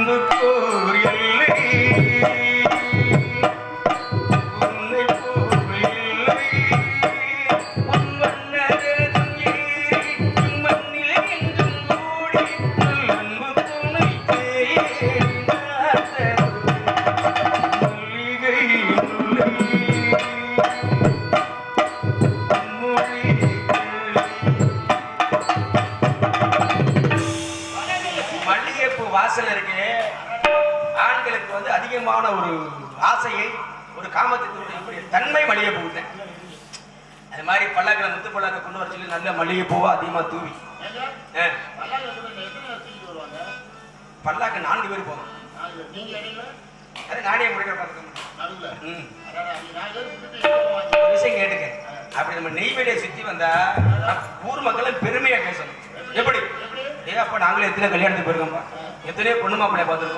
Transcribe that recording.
அன்புக்கோர் எல்லை வாசல் இருக்கு. ஆண்களுக்கு வந்து அதிகமான ஒரு ஆசையை ஒரு காமத்தை தூண்டக்கூடிய தன்மை மல்லிகை பூ. அது மாதிரி பல்லாக்கில் முத்து பல்லாக்க கொண்டு வர சொல்லி நல்ல மல்லிகை பூவா அதிகமா தூவி பல்லாக்க 4 பேர் போகும். அது நானே முடிக்கிற பார்த்துக்க விஷயம் கேட்டுக்க. அப்படி நம்ம நெய்வேலியை சுத்தி வந்தா ஊர் மக்களும் பெருமையா பேசணும். எப்படி அப்ப நாங்களே எத்தனை கல்யாணத்துக்கு போயிருக்கோம்ப்பா, எத்தனையோ பொண்ணு மாப்பிள்ளைய பார்த்துருக்கோம்.